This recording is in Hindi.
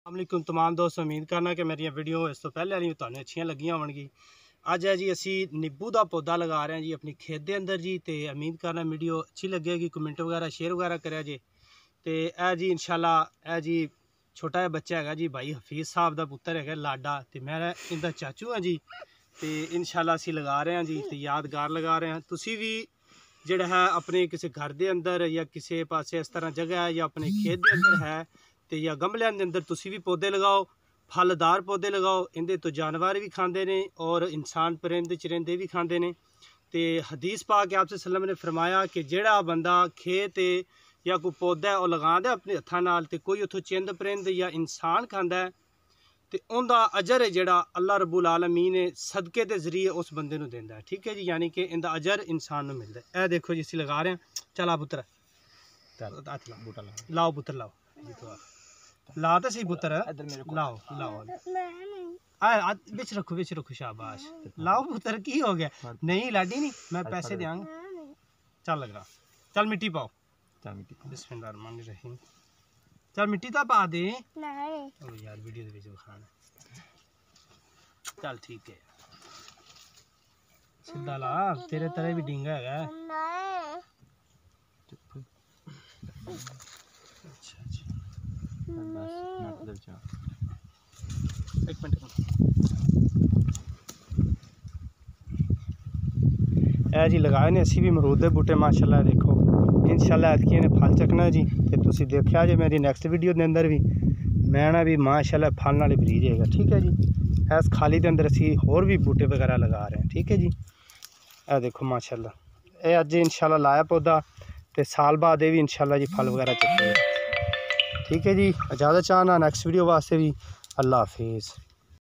अस्सलामुअलैकुम तमाम दोस्त, उम्मीद करना कि मेरी वीडियो इस तो पहले वाली तुहानू अच्छी लगियां होणगी। अज है जी असी नींबू का पौधा लगा रहे हैं जी अपनी खेत के अंदर जी। तो उम्मीद करना वीडियो अच्छी लगेगी, कमेंट वगैरह शेयर वगैरह करें जी। तो यह जी इंशाल्लाह यह जी छोटा जहा बच्चा है जी, भाई हफीज़ साहब का पुत्र है लाडा, तो मैं इनका चाचू हाँ जी। तो इंशाल्लाह असी लगा रहे हैं जी, तो यादगार लगा रहे हैं। तुसी भी जिहड़ा है अपने किसी घर के अंदर या किसी पासे इस तरह जगह है या अपने खेत के अंदर है तो या गमलियां के अंदर तुसी भी पौधे लगाओ, फलदार पौधे लगाओ। इनके तो जानवर भी खाते हैं और इंसान परिंदे चरिंदे भी खाते हैं। तो हदीस पाक आपसे सल्लम ने फरमाया कि जेड़ा बंदा खेत या कोई पौधा है वह लगा दे अपने हत्थां नाल, ते कोई उथों चिंद परिंद या इंसान खांदा है तो उनका अजर है जोड़ा अल्लाह रब्बुल आलमीन ने सदके के जरिए उस बंदे को देंदा है। ठीक है जी, यानी कि इनका अजर इंसान को मिलता है। यह देखो जी असीं लगा रहे हैं। चल आ पुत्र लाओ पुत्र लाओ ला तो सही पुत्र, लाओ लाओ बिच रखो शाबाश। लाओ पुत्र, की हो गया? नहीं लाडी नहीं, मैं पैसे देंगा। चल लग रहा, चल मिट्टी पाओ। बिस्मिल्लाहिर्रहमानिर्रहीम। चल मिट्टी तो पा दे। ओ यार वीडियो दे विच खाना। चल ठीक है, सीधा ला, तेरे तरह भी डींगा है। अच्छा एक मिनट जी लगाए ने असी भी अमरूद के बूटे माशाल्लाह। देखो इंशाल्लाह ऐतकी ने फल चकना जी। तो तुसी देखिया जे मेरी नैक्सट वीडियो के अंदर भी मैं ना भी माशाल्लाह फल नाल भरी जाएगा। ठीक है जी, इस खाली के अंदर असी होर भी बूटे वगैरह लगा रहे हैं। ठीक है जी, यह देखो माशाल्लाह ये अज इंशाल्लाह लाया पौधा, तो साल बाद भी इंशाल्लाह जी फल वगैरह चुके। ठीक है जी, इजाज़त चाहना, नैक्सट वीडियो वास्ते भी अल्लाह हाफिज़।